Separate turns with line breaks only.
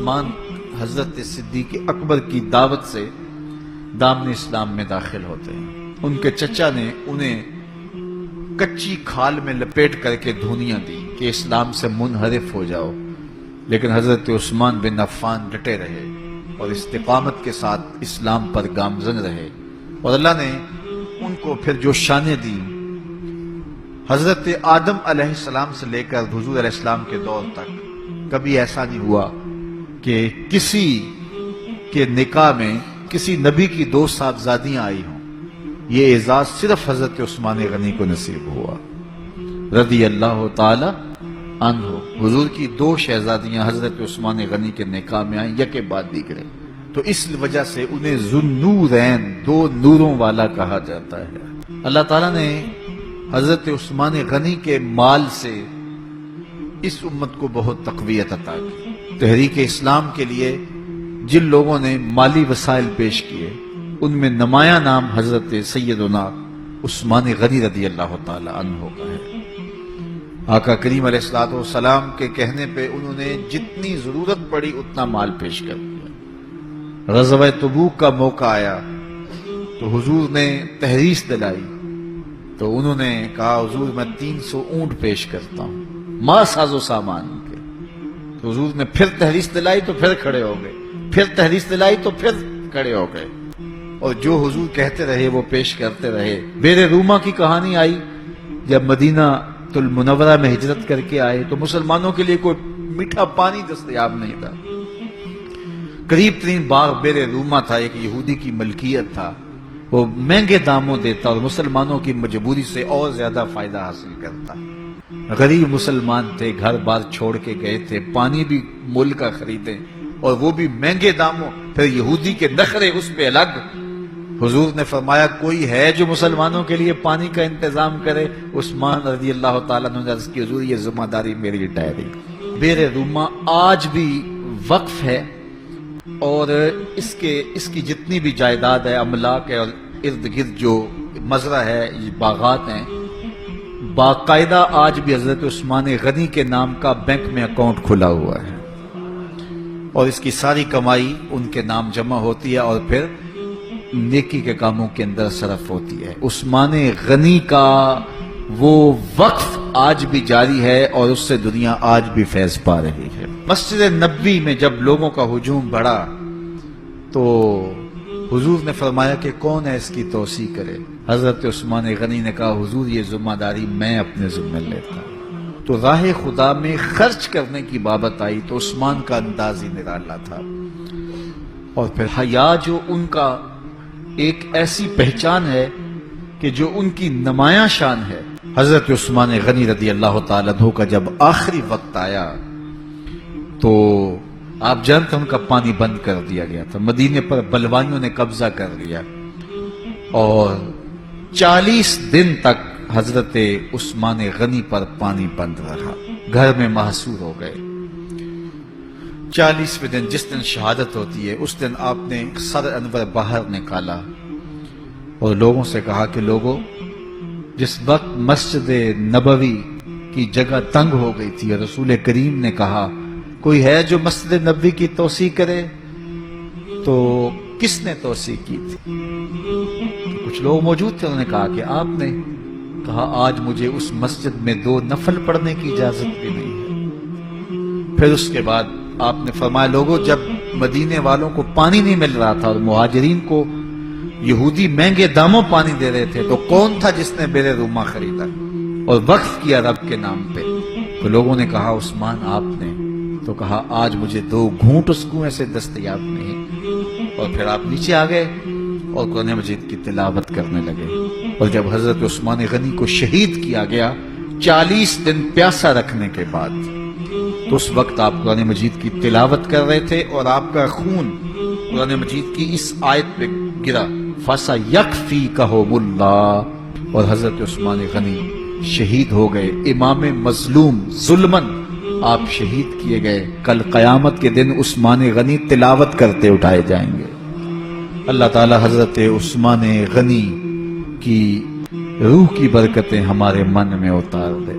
عثمان حضرت صدیق اکبر کی دعوت سے دامن اسلام میں داخل ہوتے ہیں۔ ان کے چچا نے انہیں کچی کھال میں لپیٹ کر کے دھونیاں دی کہ اسلام سے منحرف ہو جاؤ، لیکن حضرت عثمان بن عفان ڈٹے رہے اور استقامت کے ساتھ اسلام پر گامزن رہے، اور اللہ نے ان کو پھر جو شانیں دی، حضرت آدم علیہ السلام سے لے کر حضور علیہ السلام کے دور تک کبھی ایسا نہیں ہوا کہ کسی کے نکاح میں کسی نبی کی 2 صاحبزادیاں آئی ہوں۔ یہ اعزاز صرف حضرت عثمان غنی کو نصیب ہوا رضی اللہ تعالی عنہ۔ حضور کی 2 شہزادیاں حضرت عثمان غنی کے نکاح میں آئیں، یکے بعد دیگرے، تو اس وجہ سے انہیں ذوالنورین، 2 نوروں والا کہا جاتا ہے۔ اللہ تعالیٰ نے حضرت عثمان غنی کے مال سے اس امت کو بہت تقویت عطا کی۔ تحریک اسلام کے لیے جن لوگوں نے مالی وسائل پیش کیے، ان میں نمایاں نام حضرت سیدنا عثمان غنی رضی اللہ تعالی عنہ کا ہے۔ آقا کریم علیہ السلام کے کہنے پہ انہوں نے جتنی ضرورت پڑی اتنا مال پیش کر دیا۔ غزوہ تبوک کا موقع آیا تو حضور نے تحریس دلائی، تو انہوں نے کہا حضور میں 300 اونٹ پیش کرتا ہوں، ما ساز و سامان کے۔ تو حضور نے پھر تحریس دلائی تو پھر کھڑے ہو گئے، پھر تحریس دلائی تو پھر کھڑے ہو گئے، اور جو حضور کہتے رہے وہ پیش کرتے رہے۔ بیر روما کی کہانی آئی، جب مدینہ المنورہ میں ہجرت کر کے آئے تو مسلمانوں کے لیے کوئی میٹھا پانی دستیاب نہیں تھا۔ قریب ترین باغ بیر روما تھا، ایک یہودی کی ملکیت تھا، وہ مہنگے داموں دیتا اور مسلمانوں کی مجبوری سے اور زیادہ فائدہ حاصل کرتا۔ غریب مسلمان تھے، گھر بار چھوڑ کے گئے تھے، پانی بھی مول کا خریدے اور وہ بھی مہنگے داموں، پھر یہودی کے نخرے اس پہ الگ۔ حضور نے فرمایا کوئی ہے جو مسلمانوں کے لیے پانی کا انتظام کرے؟ عثمان رضی اللہ تعالیٰ نے عرض کی حضور یہ ذمہ داری میری ٹھہری۔ بیر روما آج بھی وقف ہے، اور اس کی جتنی بھی جائیداد ہے، املاک ہے، اور ارد گرد جو مزرعہ ہے، باغات ہیں، باقاعدہ آج بھی حضرت عثمان غنی کے نام کا بینک میں اکاؤنٹ کھلا ہوا ہے، اور اس کی ساری کمائی ان کے نام جمع ہوتی ہے اور پھر نیکی کے کاموں کے اندر صرف ہوتی ہے۔ عثمان غنی کا وہ وقف آج بھی جاری ہے اور اس سے دنیا آج بھی فیض پا رہی ہے۔ مسجد نبوی میں جب لوگوں کا ہجوم بڑھا تو حضور نے فرمایا کہ کون ہے اس کی توسیع کرے؟ حضرت عثمان غنی نے کہا حضور یہ ذمہ داری میں اپنے ذمہ لیتا ہوں۔ تو راہ خدا میں خرچ کرنے کی بابت آئی تو عثمان کا انداز ہی نرالا تھا، اور پھر حیا جو ان کا ایک ایسی پہچان ہے کہ جو ان کی نمایاں شان ہے۔ حضرت عثمان غنی رضی اللہ تعالیٰ عنہ کا جب آخری وقت آیا تو آپ جانتے ہیں ان کا پانی بند کر دیا گیا تھا، مدینے پر بلوائیوں نے قبضہ کر لیا، اور 40 دن تک حضرت عثمان غنی پر پانی بند رہا، گھر میں محصور ہو گئے۔ 40ویں دن جس دن شہادت ہوتی ہے اس دن آپ نے سر انور باہر نکالا اور لوگوں سے کہا کہ لوگوں، جس وقت مسجد نبوی کی جگہ تنگ ہو گئی تھی اور رسول کریم نے کہا کوئی ہے جو مسجد نبوی کی توسیع کرے، تو کس نے توسیع کی تھی؟ کچھ لوگ موجود تھے، انہوں نے کہا کہ آپ نے کہا آج مجھے اس مسجد میں 2 نفل پڑھنے کی اجازت بھی نہیں ہے۔ پھر اس کے بعد آپ نے فرمایا لوگوں، جب مدینے والوں کو پانی نہیں مل رہا تھا اور مہاجرین کو یہودی مہنگے داموں پانی دے رہے تھے، تو کون تھا جس نے بیر روما خریدا اور وقف کیا رب کے نام پہ؟ تو لوگوں نے کہا عثمان آپ نے، تو کہا آج مجھے 2 گھونٹ اس کنویں سے دستیاب نہیں۔ اور پھر آپ نیچے آ گئے اور قرآن مجید کی تلاوت کرنے لگے، اور جب حضرت عثمان غنی کو شہید کیا گیا 40 دن پیاسا رکھنے کے بعد، تو اس وقت آپ قرآن مجید کی تلاوت کر رہے تھے اور آپ کا خون قرآن مجید کی اس آیت پہ گرا، فَسَيَكْفِيكَهُمُ اللَّهُ، اور حضرت عثمان غنی شہید ہو گئے، امام مظلوم ظلمن آپ شہید کیے گئے۔ کل قیامت کے دن عثمان غنی تلاوت کرتے اٹھائے جائیں گے۔ اللہ تعالی حضرت عثمان غنی کی روح کی برکتیں ہمارے من میں اتار دے۔